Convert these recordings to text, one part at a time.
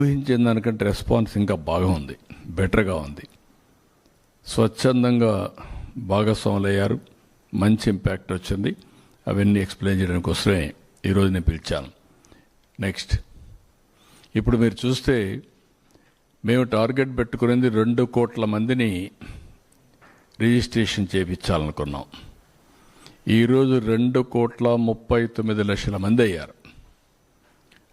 ఊహించిన దానికంటే రెస్పాన్స్ ఇంకా బాగా ఉంది, బెటర్గా ఉంది. స్వచ్ఛందంగా భాగస్వాములు అయ్యారు, మంచి ఇంపాక్ట్ వచ్చింది. అవన్నీ ఎక్స్ప్లెయిన్ చేయడానికి కోసమే ఈరోజు నేను పిలిచాను. నెక్స్ట్, ఇప్పుడు మీరు చూస్తే మేము టార్గెట్ పెట్టుకునేది 2 కోట్ల మందిని రిజిస్ట్రేషన్ చేయించాలనుకున్నాం. ఈరోజు 2,39,00,000 మంది అయ్యారు.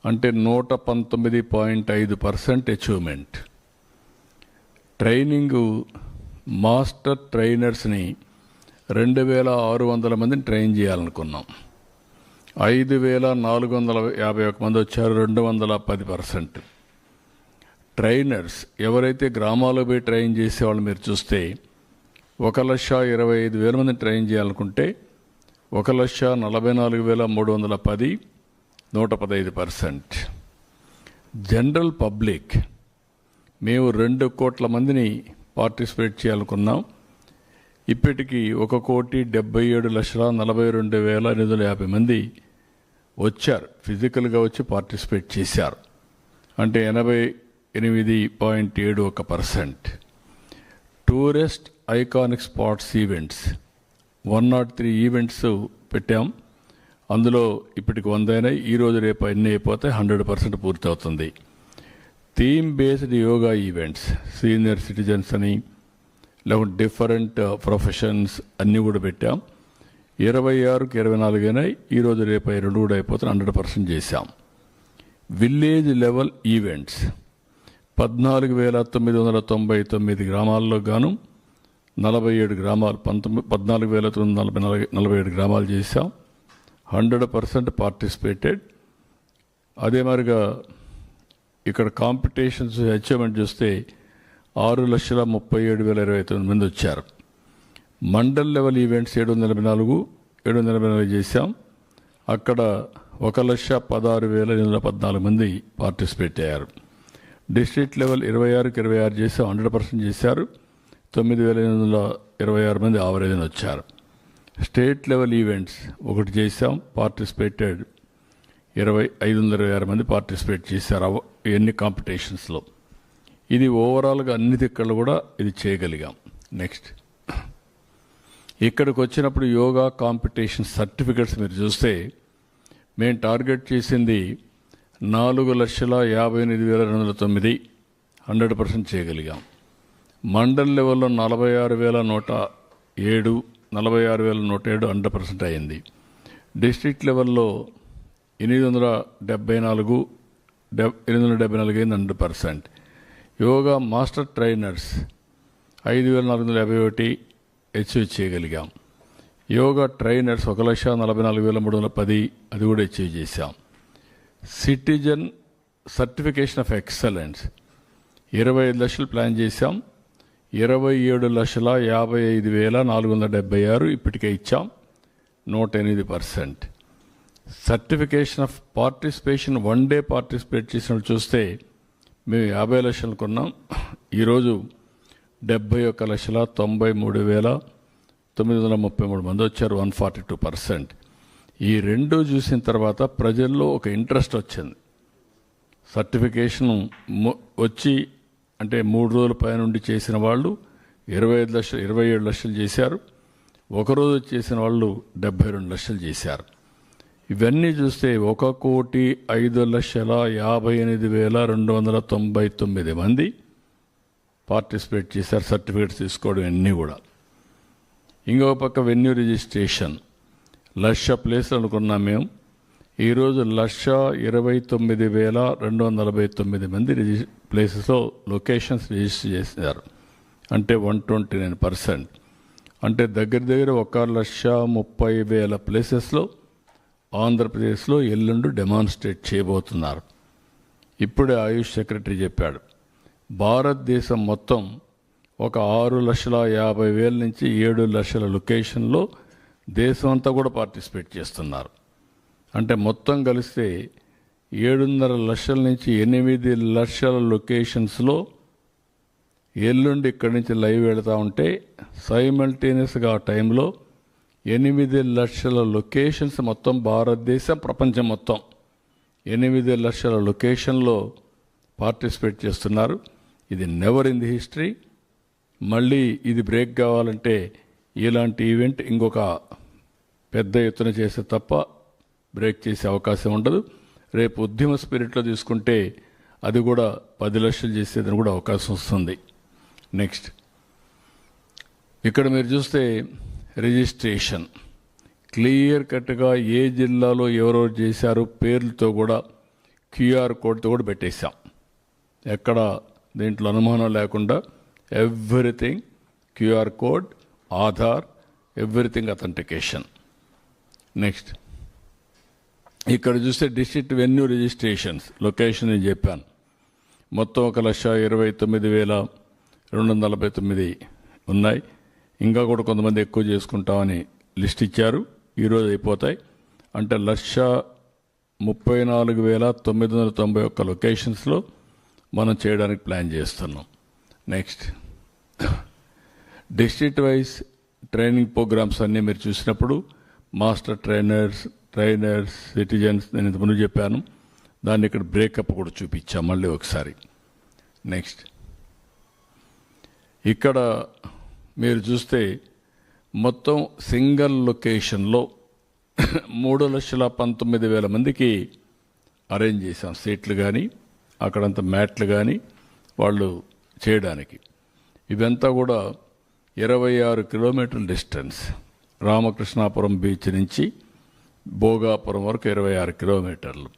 అంటే 119.5% అచీవ్మెంట్. ట్రైనింగు మాస్టర్ ట్రైనర్స్ని 2,600 మందిని ట్రైన్ చేయాలనుకున్నాం. 5,451 మంది వచ్చారు, 210%. ట్రైనర్స్ ఎవరైతే గ్రామాల్లో పోయి ట్రైన్ చేసేవాళ్ళు మీరు చూస్తే 1,25,000 మందిని ట్రైన్ చేయాలనుకుంటే 1,44,310, 115%. జనరల్ పబ్లిక్ మేము 2 కోట్ల మందిని పార్టిసిపేట్ చేయాలనుకున్నాం. ఇప్పటికీ 1,77,42,850 మంది వచ్చారు, ఫిజికల్గా వచ్చి పార్టిసిపేట్ చేశారు. అంటే 88.71%. Tourist iconic spots events 103 events పెట్టాం. అందులో ఇప్పటికి 100 అయినాయి. ఈరోజు రేపు అన్నీ అయిపోతే 100% పూర్తి అవుతుంది. Theme based yoga events, senior citizens అని లేకుంటే డిఫరెంట్ ప్రొఫెషన్స్ అన్నీ కూడా పెట్టాం. 26కి 24 అయినాయి. ఈరోజు రేపు 2 కూడా అయిపోతే 100% చేశాం. విలేజ్ లెవెల్ ఈవెంట్స్ 14,999 గ్రామాల్లో గాను 47 గ్రామాలు 14,947 గ్రామాలు చేశాం. 100% పార్టిసిపేటెడ్. అదే మరిగా ఇక్కడ కాంపిటీషన్స్ అచీవ్మెంట్ చూస్తే 6,37,029 మంది వచ్చారు. మండల్ లెవెల్ ఈవెంట్స్ 784 చేశాం. అక్కడ 1,16,814 మంది పార్టిసిపేట్ అయ్యారు. డిస్ట్రిక్ట్ లెవెల్ 26కి 26 చేశాం, 100% చేశారు. 9,826 మంది ఆవరేజ్ని వచ్చారు. స్టేట్ లెవెల్ ఈవెంట్స్ 1 చేశాం, పార్టిసిపేటెడ్ 526 మంది పార్టిసిపేట్ చేశారు ఎన్ని కాంపిటీషన్స్లో. ఇది ఓవరాల్గా అన్ని దిక్కలు కూడా ఇది చేయగలిగాం. నెక్స్ట్, ఇక్కడికి వచ్చినప్పుడు యోగా కాంపిటీషన్ సర్టిఫికెట్స్ మీరు చూస్తే మేము టార్గెట్ చేసింది 4,58,209, 100% చేయగలిగాం. మండల్ లెవెల్లో 46,107, 100% అయింది. డిస్ట్రిక్ట్ లెవెల్లో 874 అయింది, 100%. యోగా మాస్టర్ ట్రైనర్స్ 5,451 అచీవ్ చేయగలిగాం. యోగా ట్రైనర్స్ 1,44,310, అది కూడా అచీవ్ చేశాం. సిటిజన్ సర్టిఫికేషన్ ఆఫ్ ఎక్సలెన్స్ 25 లక్షలు ప్లాన్ చేశాం. 27,55,476 ఇప్పటికే ఇచ్చాం, 108%. Certification of participation 1 day participate చేసినట్టు చూస్తే మేము 50 లక్షలు కొన్నాం. ఈరోజు 71,93,933 మంది వచ్చారు, 142%. ఈ 2 చూసిన తర్వాత ప్రజల్లో ఒక ఇంట్రెస్ట్ వచ్చింది. సర్టిఫికేషన్ వచ్చి అంటే 3 రోజుల పైనుండి చేసిన వాళ్ళు 27 లక్షలు చేశారు. ఒకరోజు చేసిన వాళ్ళు 72 లక్షలు చేశారు. ఇవన్నీ చూస్తే 1,05,58,299 మంది పార్టిసిపేట్ చేశారు, సర్టిఫికేట్స్ తీసుకోవడం అన్నీ కూడా. ఇంకో పక్క వెన్యూ రిజిస్ట్రేషన్ 1,00,000 ప్లేస్లు అనుకున్నాం మేము. ఈరోజు 1,29,249 మంది ప్లేసెస్లో లొకేషన్స్ రిజిస్టర్ చేశారు. అంటే 129%. అంటే దగ్గర 1,30,000 ప్లేసెస్లో ఆంధ్రప్రదేశ్లో ఎల్లుండి డెమాన్స్ట్రేట్ చేయబోతున్నారు. ఇప్పుడే ఆయుష్ సెక్రటరీ చెప్పాడు, భారతదేశం మొత్తం ఒక 6,50,000 నుంచి 7 లక్షల లొకేషన్లో దేశం అంతా కూడా పార్టిసిపేట్ చేస్తున్నారు. అంటే మొత్తం కలిస్తే 7.5 లక్షల నుంచి 8 లక్షల లొకేషన్స్లో ఎల్లుండి ఇక్కడి నుంచి లైవ్ వెళతా ఉంటే సైమల్టేనియస్గా ఆ టైంలో 8 లక్షల లొకేషన్స్ మొత్తం భారతదేశం ప్రపంచం మొత్తం 8 లక్షల లొకేషన్లో పార్టిసిపేట్ చేస్తున్నారు. ఇది నెవర్ ఇన్ ది హిస్టరీ. మళ్ళీ ఇది బ్రేక్ కావాలంటే ఇలాంటి ఈవెంట్ ఇంకొక పెద్ద ఎత్తున చేస్తే తప్ప బ్రేక్ చేసే అవకాశం ఉండదు. రేపు ఉద్యమ స్పిరిట్లో తీసుకుంటే అది కూడా 10 లక్షలు చేసేదని కూడా అవకాశం వస్తుంది. నెక్స్ట్ ఇక్కడ మీరు చూస్తే రిజిస్ట్రేషన్ క్లియర్ కట్గా ఏ జిల్లాలో ఎవరెవరు చేశారు పేర్లతో కూడా క్యూఆర్ కోడ్తో కూడా పెట్టేశాం. ఎక్కడ దీంట్లో అనుమానం లేకుండా everything QR code, Aadhaar, everything authentication. Next ఇక్కడ చూస్తే డిస్ట్రిక్ట్ వెన్యూ రిజిస్ట్రేషన్స్ లొకేషన్ నేను చెప్పాను. మొత్తం 1,29,249 ఉన్నాయి. ఇంకా కూడా కొంతమంది ఎక్కువ చేసుకుంటామని లిస్ట్ ఇచ్చారు. ఈరోజు అయిపోతాయి. అంటే 1,34,991 లొకేషన్స్లో మనం చేయడానికి ప్లాన్ చేస్తున్నాం. Next district wise training programs అన్నీ మీరు చూసినప్పుడు మాస్టర్ ట్రైనర్స్, సిటిజన్స్ నేను ఇంతకుముందు చెప్పాను. దాన్ని ఇక్కడ బ్రేకప్ కూడా చూపించాం మళ్ళీ ఒకసారి. నెక్స్ట్ ఇక్కడ మీరు చూస్తే మొత్తం సింగిల్ లొకేషన్లో 3,19,000 మందికి అరేంజ్ చేశాం. సీట్లు కానీ అక్కడంతా మ్యాట్లు కానీ వాళ్ళు చేయడానికి. ఇవంతా కూడా 26 కిలోమీటర్ల డిస్టెన్స్. రామకృష్ణాపురం బీచ్ నుంచి భోగాపురం వరకు 26 కిలోమీటర్లు.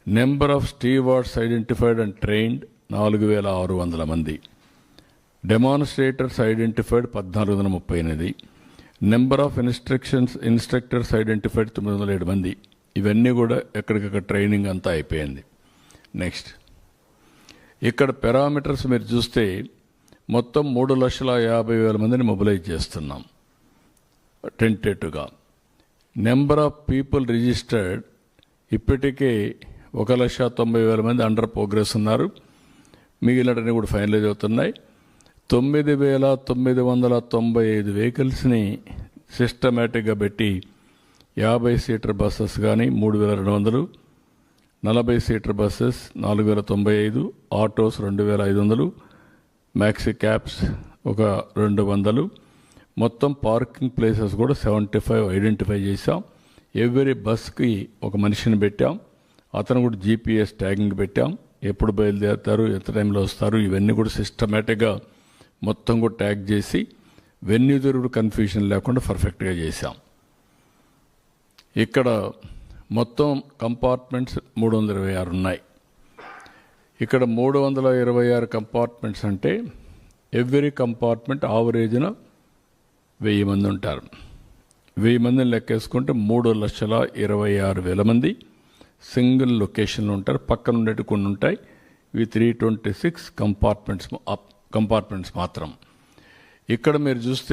Number of stewards identified and trained 4,600 మంది. Demonstrators identified 1,438. Number of instructors identified 907 మంది. ఇవన్నీ కూడా ఎక్కడికక్కడ ట్రైనింగ్ అంతా అయిపోయింది. నెక్స్ట్ ఇక్కడ పారామీటర్స్ మీరు చూస్తే మొత్తం 3,50,000 మందిని మొబిలైజ్ చేస్తున్నాం టెంటేటివ్గా. నెంబర్ ఆఫ్ పీపుల్ రిజిస్టర్డ్ ఇప్పటికే 1,90,000 మంది అండర్ ప్రోగ్రెస్ ఉన్నారు. మిగిలినవన్నీ కూడా ఫైనలైజ్ అవుతున్నాయి. 9,995 వెహికల్స్ని సిస్టమేటిక్గా పెట్టి 50 సీటర్ బస్సెస్ కానీ 3,200, 40 seater buses 4,095, autos 2,500, maxi cabs ఒక 200. మొత్తం పార్కింగ్ ప్లేసెస్ కూడా 75 ఐడెంటిఫై చేశాం. ఎవ్రీ బస్కి ఒక మనిషిని పెట్టాం. అతను కూడా GPS ట్యాగింగ్ పెట్టాం. ఎప్పుడు బయలుదేరుతారు, ఎంత టైంలో వస్తారు, ఇవన్నీ కూడా సిస్టమేటిక్గా మొత్తం కూడా ట్యాగ్ చేసి వెన్యూ తిరుగుడు కన్ఫ్యూజన్ లేకుండా పర్ఫెక్ట్గా చేశాం. ఇక్కడ మొత్తం కంపార్ట్మెంట్స్ 326 ఉన్నాయి. ఇక్కడ 326 కంపార్ట్మెంట్స్ అంటే ఎవ్రీ కంపార్ట్మెంట్ ఆవరేజ్న 1000 మంది ఉంటారు. 1000 మందిని లెక్కేసుకుంటే 3,26,000 మంది సింగిల్ లొకేషన్లో ఉంటారు. పక్కన ఉండేటి కొన్ని ఉంటాయి. ఇవి 326 కంపార్ట్మెంట్స్ మాత్రం. ఇక్కడ మీరు చూస్తే